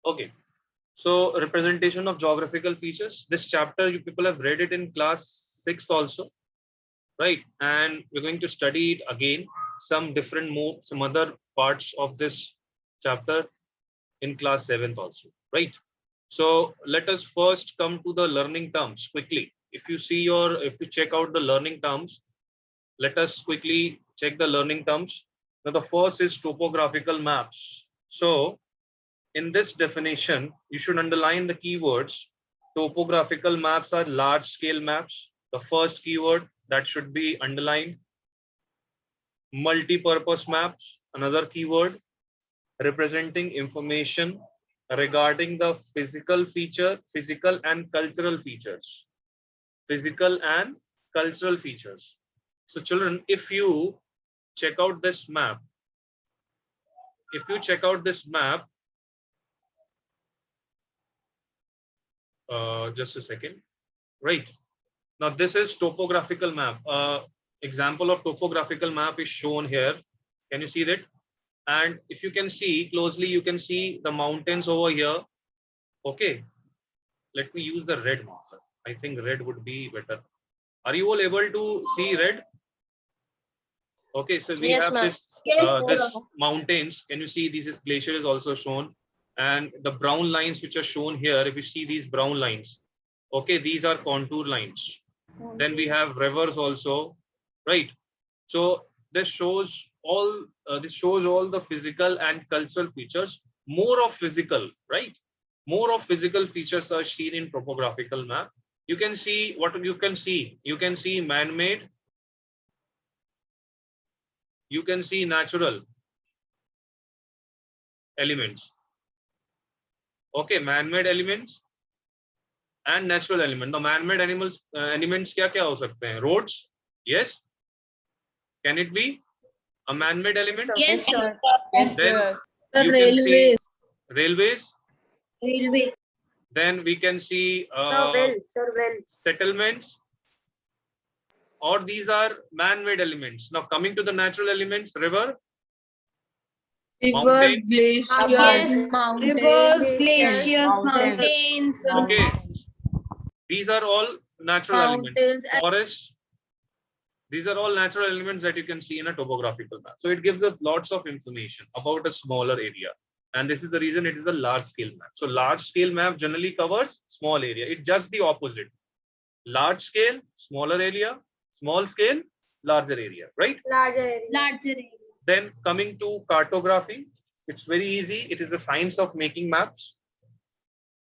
Okay. So representation of geographical features. This chapter you people have read it in class 6th also, right? And we're going to study it again. Some other parts of this chapter in class 7th also, right? So let us first come to the learning terms quickly. If you check out the learning terms, let us quickly check the learning terms. Now the first is topographical maps. So in this definition, you should underline the keywords. Topographical maps are large scale maps. The first keyword that should be underlined. Multi-purpose maps, another keyword, representing information regarding the physical and cultural features. Physical and cultural features. So children, check out this map, if you check out this map, just a second, right? Now this is topographical map. Example of topographical map is shown here. Can you see that? And if you can see closely, you can see the mountains over here. Okay, let me use the red marker. I think red would be better. Are you all able to see red? Okay, so we Yes, have ma'am. this mountains. Can you see this is glacier is also shown, and the brown lines which are shown here. If you see these brown lines, okay, these are contour lines. Then we have rivers also, right? So this shows all the physical and cultural features. More of physical, right? More of physical features are seen in topographical map. You can see what you can see. You can see man-made. You can see natural elements. Okay, man-made elements and natural element. The man-made elements क्या क्या हो सकते हैं? Roads, yes. Can it be a man-made element? Yes, sir. Yes, Then sir. you can see railways. Railway. Then we can see settlements, or these are man-made elements. Now coming to the natural elements, river, Rivers, mountains. glaciers, Yes. mountains. Rivers, glaciers, Mountains. mountains, Okay, these are all natural elements. mountains. Forests. These are all natural elements that you can see in a topographical map. So it gives us lots of information about a smaller area. And this is the reason it is a large scale map. So large scale map generally covers small area. It's just the opposite. Large scale, smaller area, small scale, larger area, right? Larger area. Then coming to cartography, it's very easy. It is the science of making maps.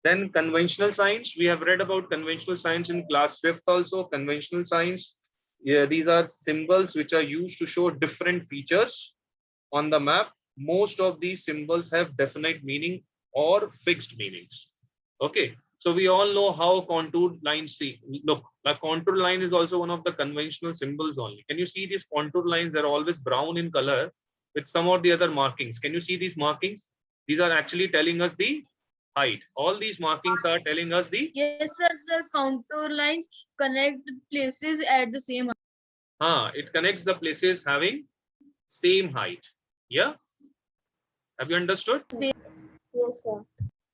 Then conventional science, we have read about conventional science in class 5th also. Conventional science, yeah, these are symbols which are used to show different features on the map. Most of these symbols have definite meaning or fixed meanings. Okay, so we all know how contour lines look. The contour line is also one of the conventional symbols only. Can you see these contour lines? They're always brown in color with some of the other markings. Can you see these markings? These are actually telling us the height. All these markings are telling us the Yes, sir. Contour lines connect places at the same. it connects the places having same height. Yeah, have you understood? Yes, sir.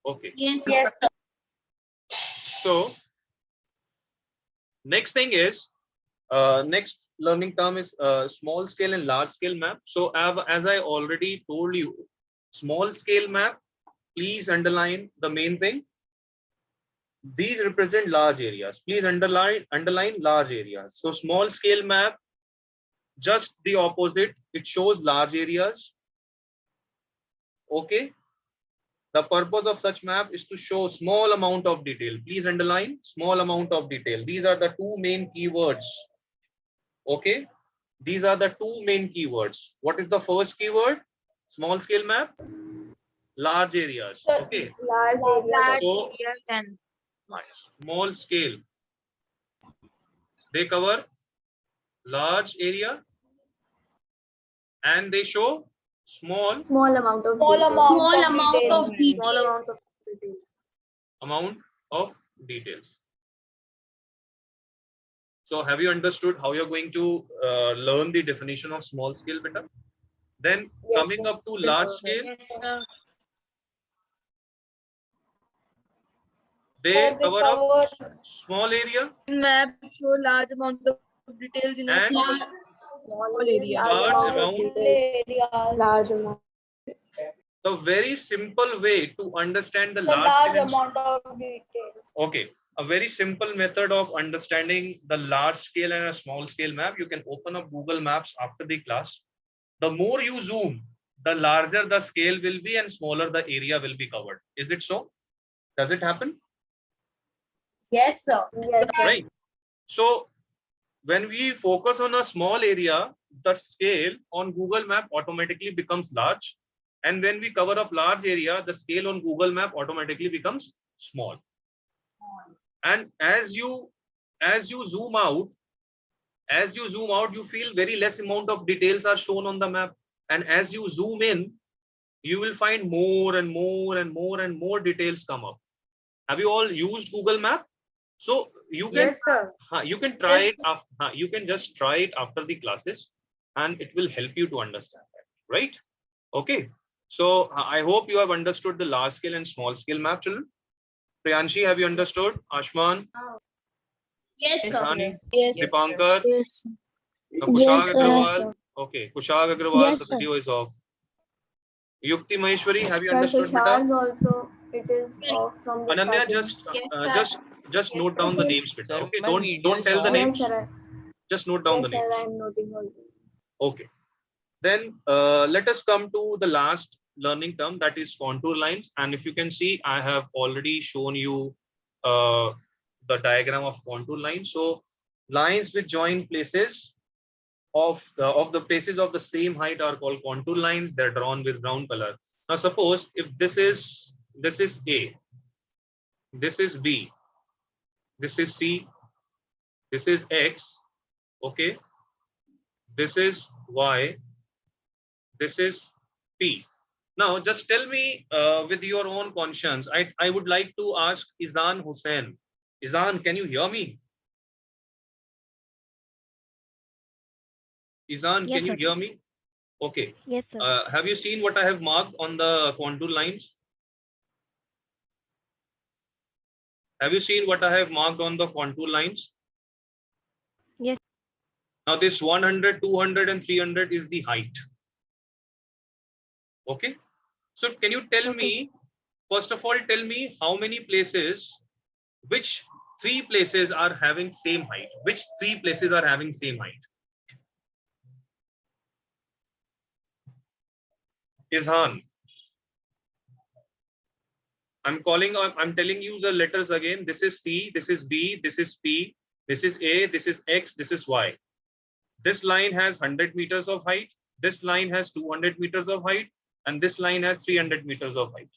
Okay, Yes. Yes. so next thing is next learning term is small scale and large scale map. So as I already told you, small scale map, please underline the main thing. These represent large areas. Please underline large areas. So small scale map, just the opposite. It shows large areas. Okay. The purpose of such map is to show small amount of detail. Please underline small amount of detail. These are the two main keywords. Okay. These are the two main keywords. What is the first keyword? Small scale map, large areas. Okay. So small scale, they cover large area and they show small Amount of details. amount of details. So have you understood how you're going to learn the definition of small scale beta? Then coming up to large scale. Yes, sir. They cover up small area Map show large amount of details in a and small area. large amount. Large amount. The very simple way to understand the large scale and amount of details. okay, a very simple method of understanding the large scale and a small scale map. You can open up Google Maps after the class. The more you zoom, the larger the scale will be and smaller the area will be covered. Is it so? Does it happen? Yes, sir. Yes, sir. Right. So when we focus on a small area, the scale on Google Map automatically becomes large. And when we cover up large area, the scale on Google Map automatically becomes small. And as you zoom out, you feel very less amount of details are shown on the map. And as you zoom in, you will find more and more and more and more details come up. Have you all used Google Map? So you can, Yes, sir. you can try it after, you can just try it after the classes and it will help you to understand that, right? Okay. So I hope you have understood the large scale and small scale map, children. Priyanshi, have you understood? Ashman? Yes, sir. Rani? Yes. Dipankar? Yes. Kushag sir. Agrawal? Okay, Kushag Agrawal, Yes, the sir. video is off. Yukti Maheshwari, have you Sir, understood, beta? Tushar's also, it is off from the Ananya, starting. just note down the names, beta. Sir, Okay, my video don't is tell the off. names. Yes, sir. Just note down Yes, the sir, names. I am noting all this. Okay. Then let us come to the last learning term, that is contour lines. And if you can see, I have already shown you the diagram of contour lines. So lines which join places of the places of the same height are called contour lines. They're drawn with brown color. Now suppose if this is A, this is B, this is C, this is X, okay, this is Y, this is P. Now, just tell me with your own conscience, I would like to ask Izan Hussain. Izan, can you hear me? Izan, Yes, can you sir. hear me? Okay. Yes, sir. Have you seen what I have marked on the contour lines? Have you seen what I have marked on the contour lines? Yes. Now this 100, 200 and 300 is the height. Okay. So can you tell me, first of all, tell me how many places, which 3 places are having same height? Which 3 places are having same height? Izhan. I'm telling you the letters again. This is C, this is B, this is P, this is A, this is X, this is Y. This line has 100 meters of height. This line has 200 meters of height. And this line has 300 meters of height.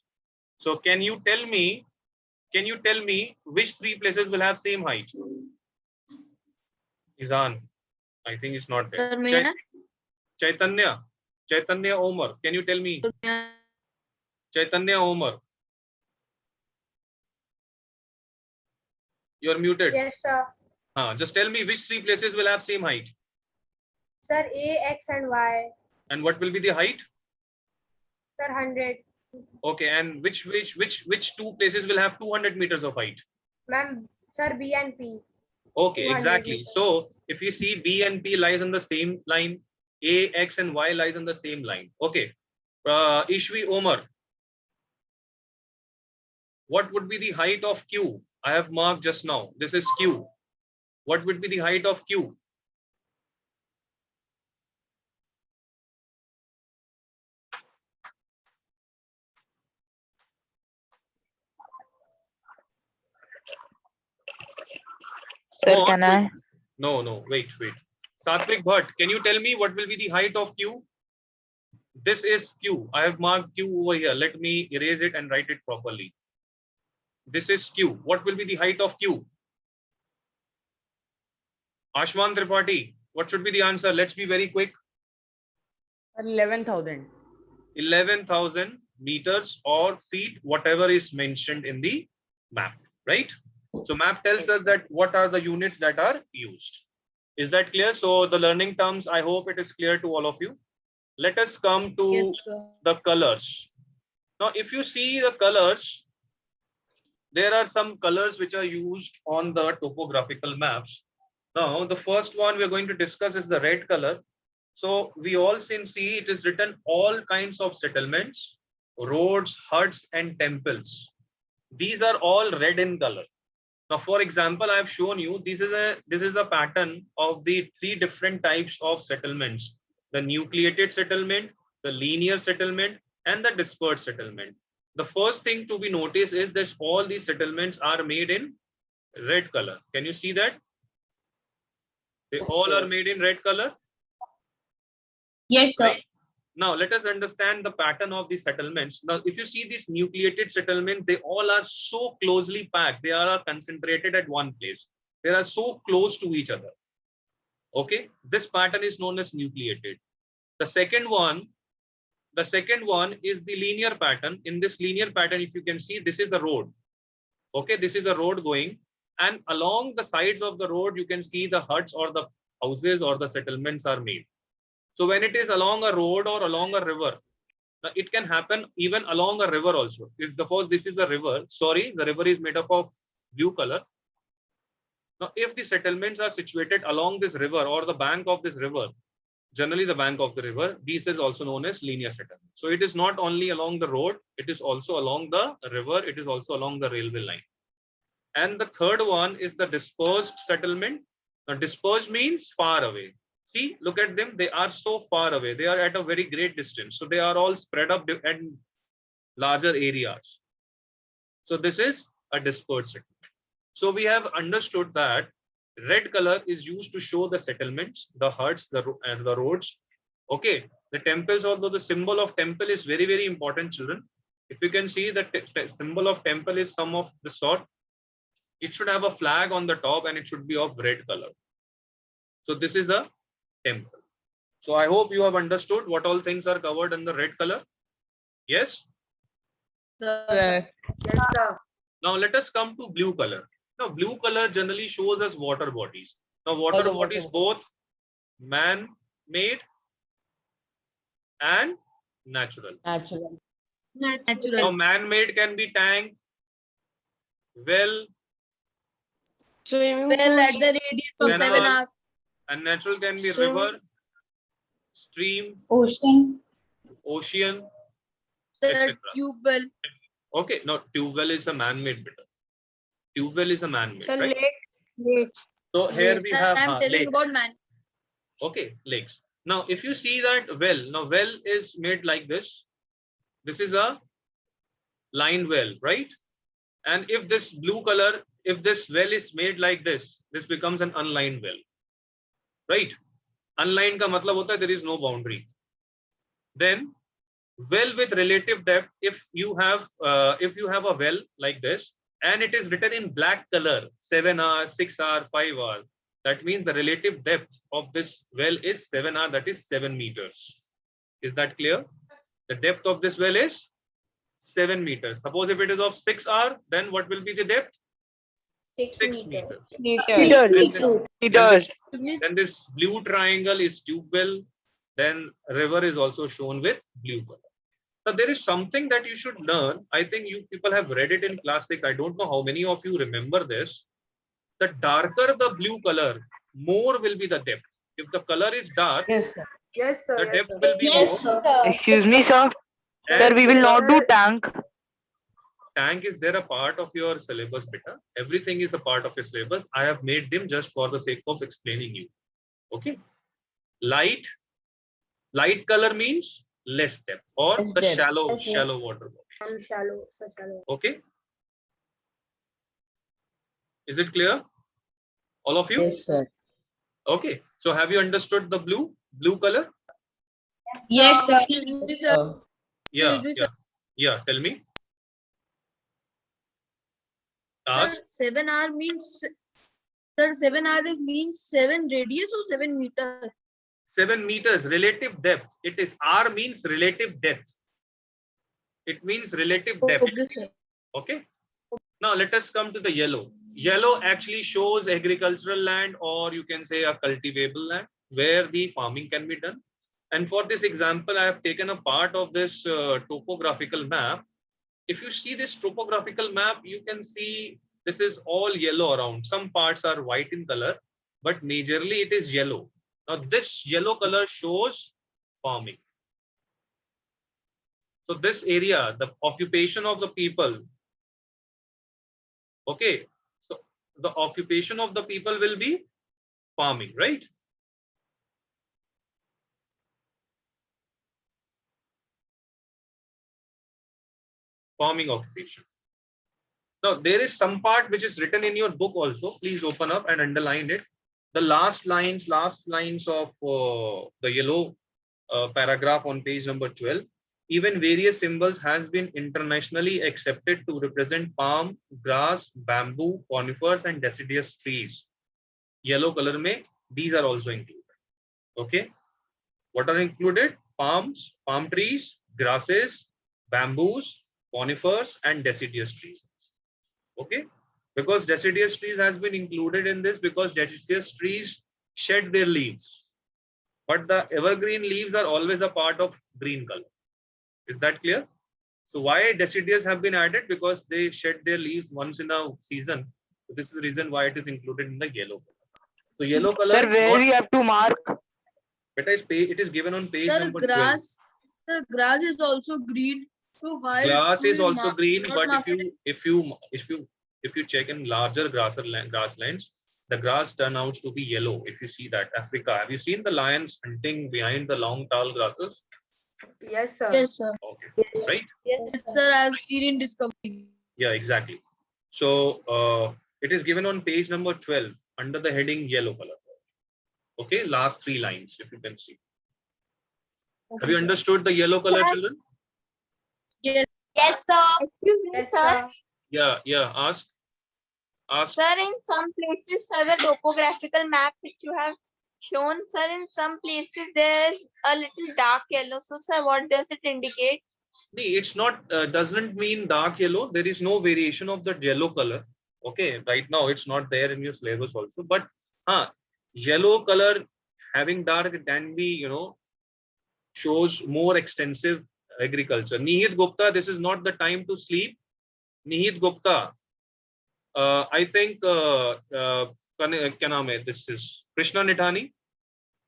So can you tell me which 3 places will have same height? Izan, I think it's not there. Chaitanya Omar, can you tell me? Chaitanya Omar. You're muted. Yes, sir. Just tell me which 3 places will have same height. Sir, A, X and Y. And what will be the height? Sir, 100. Okay, and which 2 places will have 200 meters of height? Ma'am, sir, B and P. Okay, 200 exactly. meters. So if you see B and P lies on the same line, A, X and Y lies on the same line. Okay. Ishwi Omar. What would be the height of Q? I have marked just now. This is Q. What would be the height of Q? Sir, Go on, can I? No, wait. Satvik Bhatt, can you tell me what will be the height of Q? This is Q. I have marked Q over here. Let me erase it and write it properly. This is Q. What will be the height of Q? Ashman Tripathi, what should be the answer? Let's be very quick. 11,000. 11,000 meters or feet, whatever is mentioned in the map, right? So map tells us that what are the units that are used. Is that clear? So the learning terms, I hope it is clear to all of you. Let us come to sir. the colors. Now, if you see the colors, there are some colors which are used on the topographical maps. Now, the first one we are going to discuss is the red color. So we all can see it is written all kinds of settlements, roads, huts, and temples. These are all red in color. Now, for example, I have shown you this is a pattern of the three different types of settlements: the nucleated settlement, the linear settlement, and the dispersed settlement. The first thing to be noticed is that all these settlements are made in red color. Can you see that? They all are made in red color. Yes, sir. Right? Now, let us understand the pattern of these settlements. Now, if you see this nucleated settlement, they all are so closely packed. They are concentrated at one place. They are so close to each other. Okay, this pattern is known as nucleated. The second one is the linear pattern. In this linear pattern, if you can see, this is a road. Okay, this is a road going, and along the sides of the road, you can see the huts or the houses or the settlements are made. So when it is along a road or along a river, now it can happen even along a river also. If suppose this is a river, sorry, the river is made up of blue color. Now, if the settlements are situated along this river or the bank of this river, generally the bank of the river, this is also known as linear settlement. So it is not only along the road, it is also along the river, it is also along the railway line. And the third one is the dispersed settlement. Now, dispersed means far away. See, look at them. They are so far away. They are at a very great distance. So they are all spread up in larger areas. So this is a dispersed settlement. So we have understood that red color is used to show the settlements, the huts, and the roads. Okay. The temples, although the symbol of temple is very, very important, children. If you can see that the symbol of temple is some of the sort, it should have a flag on the top and it should be of red color. So this is a temple. So I hope you have understood what all things are covered in the red color. Yes. Sir. Yes, sir. Now let us come to blue color. Now blue color generally shows us water bodies. Now water bodies both man-made and natural. Natural. Now man-made can be tank, well, Well, at the radius of Canal. 7 hours. and natural can be So- river, stream, Ocean. ocean, Sir, etc. tube well. Okay, now tube well is a man-made bit. Tube well is a man-made, So right? lakes. So here we have I'm telling lakes. about man. Okay, lakes. Now, if you see that well, now well is made like this. This is a lined well, right? And if this blue color, if this well is made like this becomes an unlined well, right? Unlined ka matlab hota hai there is no boundary. Then well with relative depth, if you have a well like this and it is written in black color, 7 hours, 6 hours, 5 hours, that means the relative depth of this well is 7 hours, that is 7 meters. Is that clear? The depth of this well is 7 meters. Suppose if it is of 6 hours, then what will be the depth? 6 meters. Then this blue triangle is tube well. Then river is also shown with blue color. Now there is something that you should learn. I think you people have read it in class 6. I don't know how many of you remember this. The darker the blue color, more will be the depth. If the color is dark, Yes, sir. Yes, sir. the Yes, depth sir. will be more. Excuse me, sir. Sir, And we will not do tank. tank is there a part of your syllabus, beta. Everything is a part of your syllabus. I have made them just for the sake of explaining you. Okay. Light color means less depth or Less the depth. shallow water body. I'm shallow, so shallow. Okay. Is it clear? All of you? Yes, sir. Okay. So have you understood the blue color? Yes, sir. Yes, sir. Yeah. Yes, Yeah. Yeah. Tell me. Ask. Sir, 7 hour means, sir, 7 hour means 7 radius or 7 meter? 7 meters relative depth. It is R means relative depth. It means relative depth. Okay, sir. Okay. Now let us come to the yellow. Yellow actually shows agricultural land, or you can say a cultivable land where the farming can be done. And for this example, I have taken a part of this topographical map. if you see this topographical map, you can see this is all yellow around. Some parts are white in color, but majorly it is yellow. Now this yellow color shows farming. So this area, the occupation of the people, okay, so the occupation of the people will be farming, right? Farming occupation. Now there is some part which is written in your book also. Please open up and underline it. The last lines of the yellow paragraph on page number 12. Even various symbols has been internationally accepted to represent palm, grass, bamboo, conifers, and deciduous trees. Yellow color mein, these are also included. Okay. What are included? Palms, palm trees, grasses, bamboos, conifers, and deciduous trees. Okay. Because deciduous trees has been included in this because deciduous trees shed their leaves. But the evergreen leaves are always a part of green color. Is that clear? So why deciduous have been added? Because they shed their leaves once in a season. So this is the reason why it is included in the yellow color. So yellow color. Sir, where we have to mark? It is given on page Sir, number 12. Sir, grass is also green. So why? Grass is also mark, green, not but mark if you check in larger grasslands, the grass turn out to be yellow. If you see that Africa, have you seen the lions hunting behind the long tall grasses? Yes, sir. Yes, sir. Okay, right? Yes, sir. I've seen in Discovery. Yeah, exactly. So it is given on page number 12 under the heading yellow color. Okay, last 3 lines, if you can see. Okay, Have you sir. understood the yellow color, children? Yes. Yes, sir. Excuse me, Yes, sir. sir. Yeah. Ask. Sir, in some places, sir, the topographical map which you have shown, sir, in some places there is a little dark yellow. So, sir, what does it indicate? It's not doesn't mean dark yellow. There is no variation of the yellow color. Okay, right now it's not there in your syllabus also. But yellow color having dark, it can be, shows more extensive agriculture. Nihit Gupta, this is not the time to sleep. Nihit Gupta, I think this is Krishna Nithani.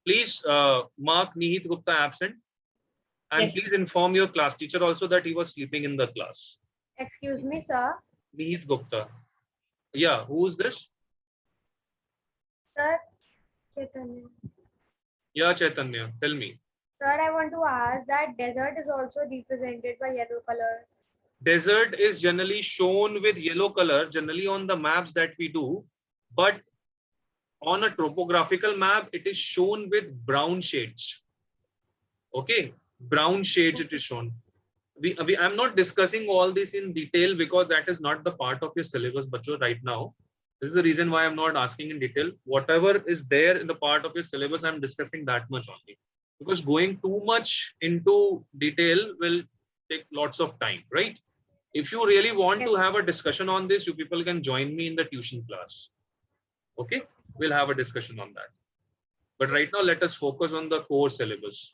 Please mark Nihit Gupta absent. And Yes. please inform your class teacher also that he was sleeping in the class. Excuse me, sir. Nihit Gupta. Yeah, who is this? Sir, Chaitanya. Yeah, Chaitanya, tell me. Sir, I want to ask that desert is also represented by yellow color. Desert is generally shown with yellow color, generally on the maps that we do. But on a topographical map, it is shown with brown shades. Okay, brown shades it is shown. I'm not discussing all this in detail because that is not the part of your syllabus, Bacho, right now. This is the reason why I'm not asking in detail. Whatever is there in the part of your syllabus, I'm discussing that much only. Because going too much into detail will take lots of time, right? If you really want to have a discussion on this, you people can join me in the tuition class. Okay, we'll have a discussion on that. But right now, let us focus on the core syllabus.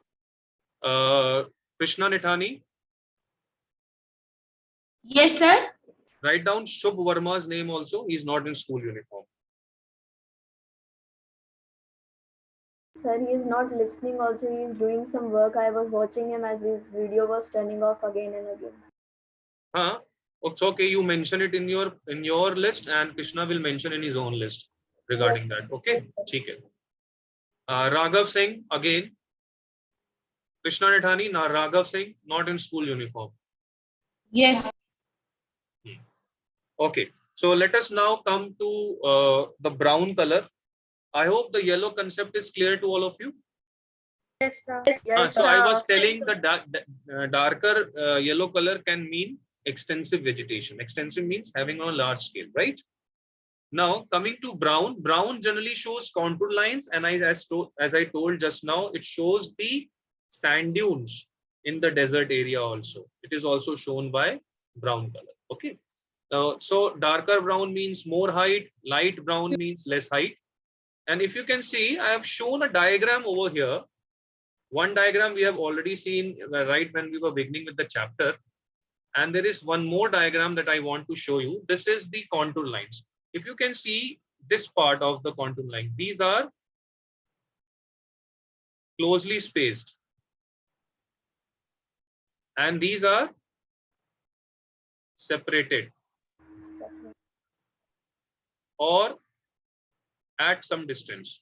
Krishna Nithani. Yes, sir. Write down Shubh Verma's name also. He's not in school uniform. Sir, he is not listening also. He is doing some work. I was watching him as his video was turning off again and again. It's okay. You mention it in your list, and Krishna will mention in his own list regarding that. Okay. Okay. Raghav Singh again. Krishna Nithani, Raghav Singh, not in school uniform. Yes. Okay. So let us now come to the brown color. I hope the yellow concept is clear to all of you. Yes, sir. Yes, So I was sir. telling the darker yellow color can mean extensive vegetation. Extensive means having on a large scale, right? Now coming to brown, brown generally shows contour lines, and as I told just now, it shows the sand dunes in the desert area also. It is also shown by brown color. Okay. So darker brown means more height, light brown means less height. And if you can see, I have shown a diagram over here. One diagram we have already seen right when we were beginning with the chapter. And there is one more diagram that I want to show you. This is the contour lines. If you can see this part of the contour line, these are closely spaced. And these are separated or at some distance.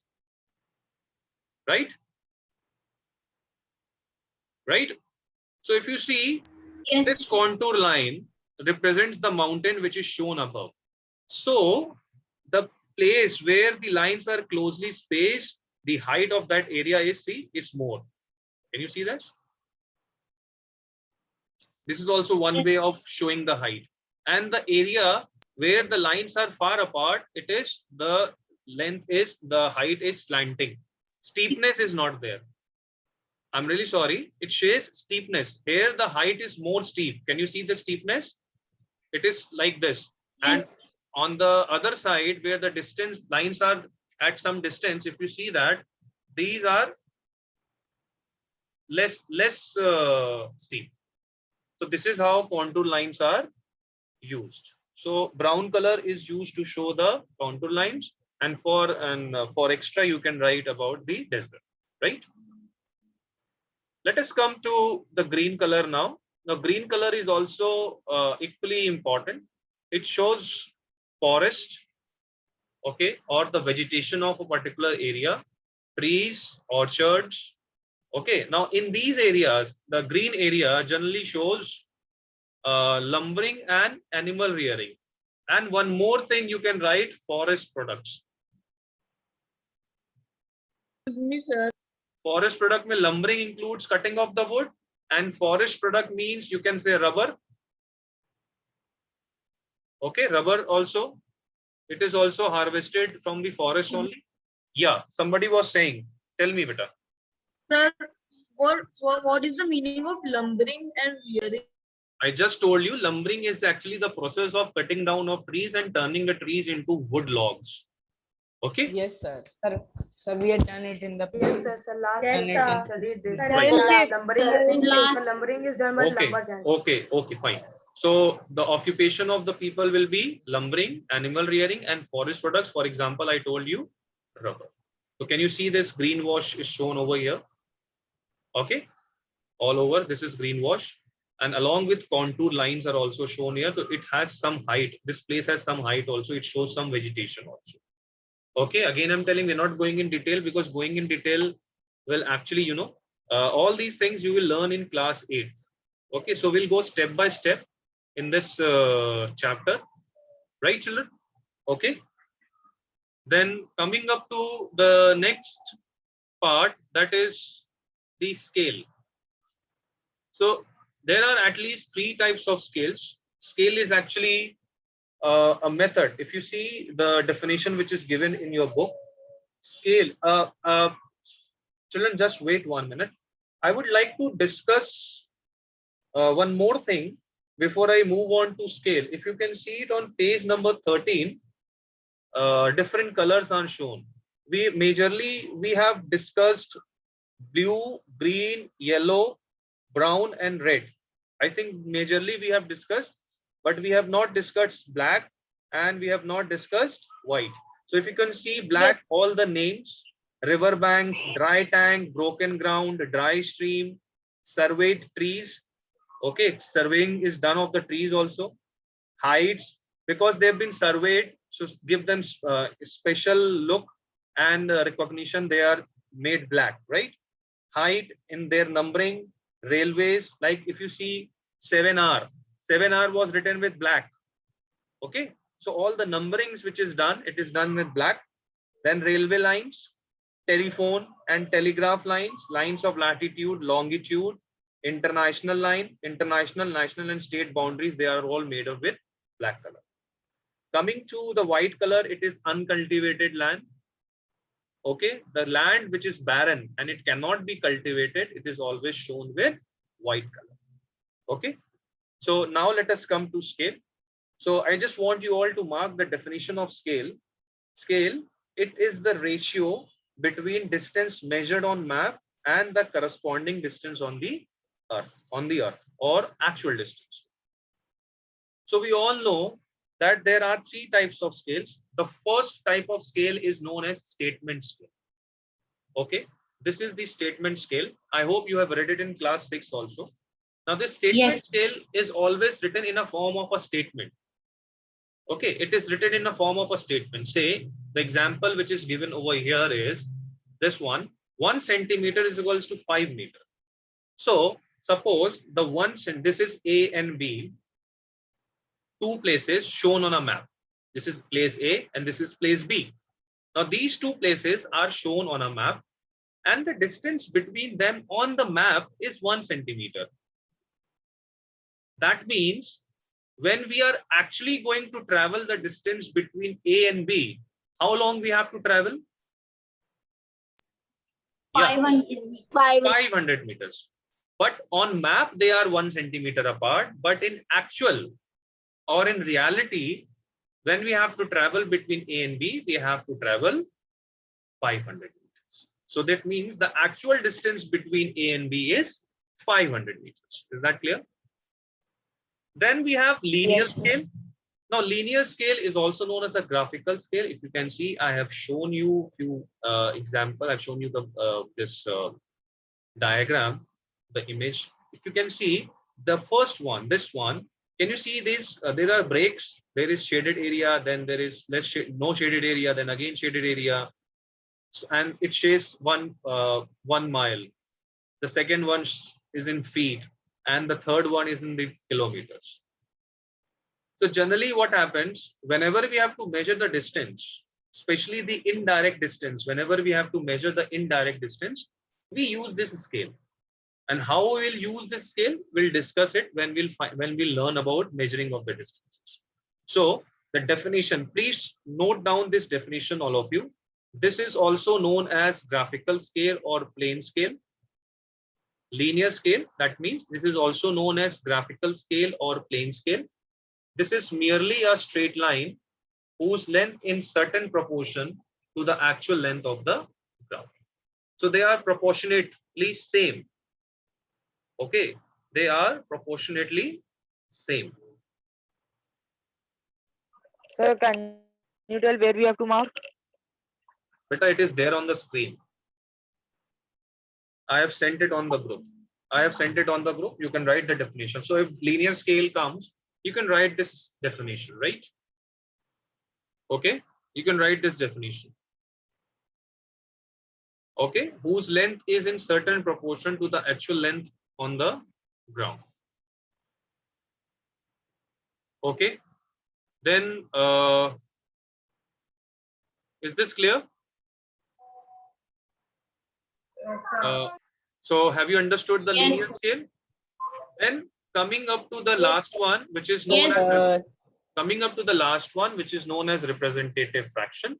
Right? Right? So if you see, this contour line represents the mountain which is shown above. So the place where the lines are closely spaced, the height of that area is more. Can you see this? This is also one way of showing the height. And the area where the lines are far apart, it is the height is slanting. Steepness is not there. I'm really sorry. It shows steepness. Here the height is more steep. Can you see the steepness? It is like this. And on the other side where the distance lines are at some distance, if you see that, these are less steep. So this is how contour lines are used. So brown color is used to show the contour lines, and for extra you can write about the desert, right? Let us come to the green color now. Now green color is also equally important. It shows forest, okay, or the vegetation of a particular area, trees, orchards. Okay, now in these areas, the green area generally shows lumbering and animal rearing. And one more thing you can write, forest products. Excuse me, sir. Forest product mein lumbering includes cutting of the wood, and forest product means you can say rubber. Okay, rubber also. It is also harvested from the forest only. Yeah, somebody was saying. Tell me, beta. Sir, what is the meaning of lumbering and rearing? I just told you, lumbering is actually the process of cutting down of trees and turning the trees into wood logs. Okay? Yes, sir. Sir, we had done it in the Yes, sir. So last Yes, time sir. we studied this. Right. Lumbering is done by lumberjacks. Okay, fine. So the occupation of the people will be lumbering, animal rearing, and forest products. For example, I told you rubber. So can you see this green wash is shown over here? Okay, all over this is green wash, and along with contour lines are also shown here. So it has some height. This place has some height also. It shows some vegetation also. Okay, again I'm telling we're not going in detail, because going in detail will actually, all these things you will learn in class 8. Okay, so we'll go step by step in this chapter, right children? Okay, then coming up to the next part, that is the scale. So there are at least 3 types of scales. Scale is actually a method. If you see the definition which is given in your book, scale, children, just wait 1 minute. I would like to discuss one more thing before I move on to scale. If you can see it on page number 13, different colors are shown. We have discussed blue, green, yellow, brown, and red. I think majorly we have discussed, but we have not discussed black, and we have not discussed white. So if you can see black, all the names: river banks, dry tank, broken ground, dry stream, surveyed trees. Okay, surveying is done of the trees also. Heights, because they've been surveyed, so give them special look and recognition. They are made black, right? Height in their numbering. Railways, like if you see 7R was written with black. Okay, so all the numberings which is done, it is done with black. Then railway lines, telephone and telegraph lines, lines of latitude, longitude, international line, international, national, and state boundaries, they are all made of with black color. Coming to the white color, it is uncultivated land. Okay, the land which is barren and it cannot be cultivated, it is always shown with white color. Okay, so now let us come to scale. So I just want you all to mark the definition of scale. Scale, it is the ratio between distance measured on map and the corresponding distance on the earth, or actual distance. So we all know that there are three types of scales. The first type of scale is known as statement scale. Okay, this is the statement scale. I hope you have read it in class 6 also. Now this statement scale is always written in a form of a statement. Okay, it is written in the form of a statement. Say the example which is given over here is this one. 1 centimeter is equals to 5 meter. So suppose the this is A and B, two places shown on a map. This is place A and this is place B. Now these two places are shown on a map and the distance between them on the map is 1 centimeter. That means when we are actually going to travel the distance between A and B, how long we have to travel? 500 meters. But on map, they are 1 centimeter apart. But in actual or in reality, when we have to travel between A and B, we have to travel 500 meters. So that means the actual distance between A and B is 500 meters. Is that clear? Then we have linear scale. Now, linear scale is also known as a graphical scale. If you can see, I have shown you few examples. I've shown you the this diagram, the image. If you can see the first one, this one, can you see this? There are breaks. There is shaded area, then there is no shaded area, then again shaded area, and it says 1 mile. The second one is in feet, and the third one is in the kilometers. So generally what happens whenever we have to measure the distance, especially the indirect distance, whenever we have to measure the indirect distance, we use this scale. And how we will use this scale, we'll discuss it when we'll learn about measuring of the distances. So the definition, please note down this definition, all of you. This is also known as graphical scale or plane scale. Linear scale, that means this is also known as graphical scale or plane scale. This is merely a straight line whose length in certain proportion to the actual length of the ground. So they are proportionately same. Okay, they are proportionately same. Sir, can you tell where we have to mark? Beta, it is there on the screen. I have sent it on the group. You can write the definition. So if linear scale comes, you can write this definition, right? Okay, you can write this definition. Okay, whose length is in certain proportion to the actual length on the ground. Okay, then is this clear? Yes, sir. So have you understood the linear scale? Then coming up to the last one, which is known as representative fraction.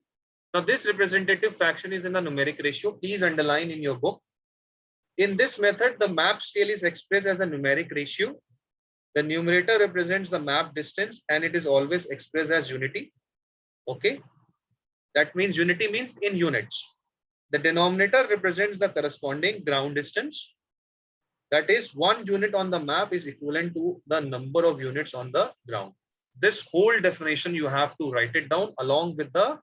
Now this representative fraction is in the numeric ratio. Please underline in your book. In this method, the map scale is expressed as a numeric ratio. The numerator represents the map distance and it is always expressed as unity. Okay, that means unity means in units. The denominator represents the corresponding ground distance. That is, 1 unit on the map is equivalent to the number of units on the ground. This whole definition you have to write it down along with the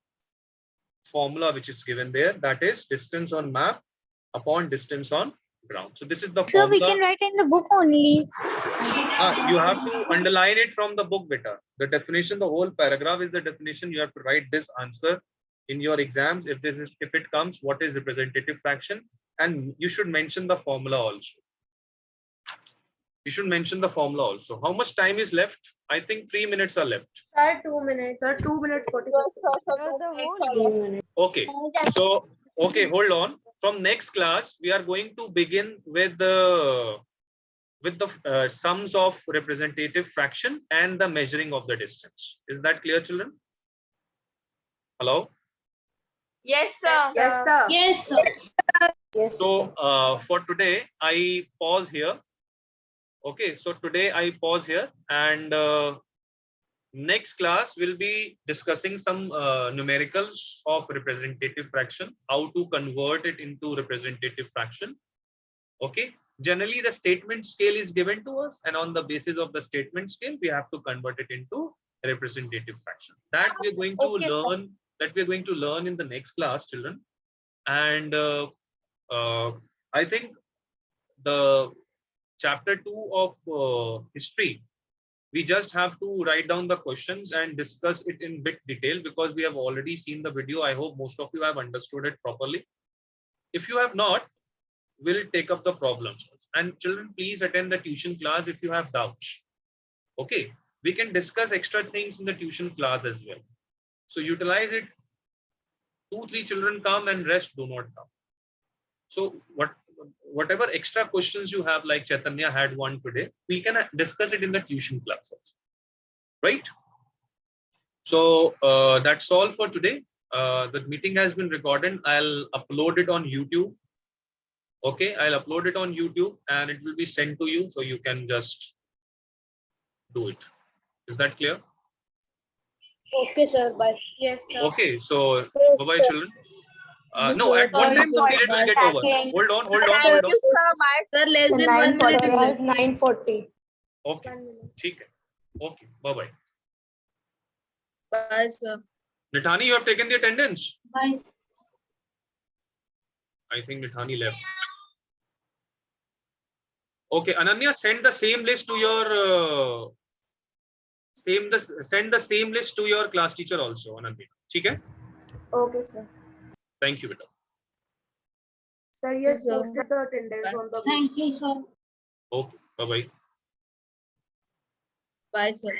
formula which is given there. That is distance on map upon distance on ground. So this is the formula. So we can write in the book only. You have to underline it from the book, beta. The definition, the whole paragraph is the definition. You have to write this answer in your exams. If it comes, what is representative fraction? And you should mention the formula also. How much time is left? I think 3 minutes are left. Sir, 2 minutes. Sir, 2 minutes 45 seconds. Okay. So, okay, hold on. From next class, we are going to begin with the sums of representative fraction and the measuring of the distance. Is that clear, children? Hello? Yes, sir. Yes, sir. Yes, sir. Yes. So for today, I pause here. Okay, so today I pause here, and next class we'll be discussing some numericals of representative fraction, how to convert it into representative fraction. Okay, Generally, the statement scale is given to us, and on the basis of the statement scale, we have to convert it into representative fraction. That we're going to Okay, sir. learn. That we're going to learn in the next class, children. And I think the chapter 2 of history, we just have to write down the questions and discuss it in bit detail, because we have already seen the video. I hope most of you have understood it properly. If you have not, we'll take up the problems. And children, please attend the tuition class if you have doubts. Okay, we can discuss extra things in the tuition class as well. So utilize it. 2-3 children come and rest do not come. So whatever extra questions you have, like Chaitanya had one today, we can discuss it in the tuition class also. Right? So that's all for today. The meeting has been recorded. I'll upload it on YouTube. Okay, I'll upload it on YouTube and it will be sent to you, so you can just do it. Is that clear? Okay, sir. Bye. Yes, sir. Okay, so Yes, bye-bye, sir. children. No, at what time the period will get over? Hold on. Thank you, sir. Bye. Sir, less than 1 minute. is left. 9:40. Okay, 1 minute. ठीक है. Okay, bye-bye. Bye, sir. Nithani, you have taken the attendance? Bye. I think Nithani left. Okay, Ananya, send the same list to your send the same list to your class teacher also, Ananya. ठीक है? Okay, sir. Thank you, beta. Sir, you Yes, sir. posted the attendance on the. Thank you, sir. Okay, bye-bye. Bye, sir.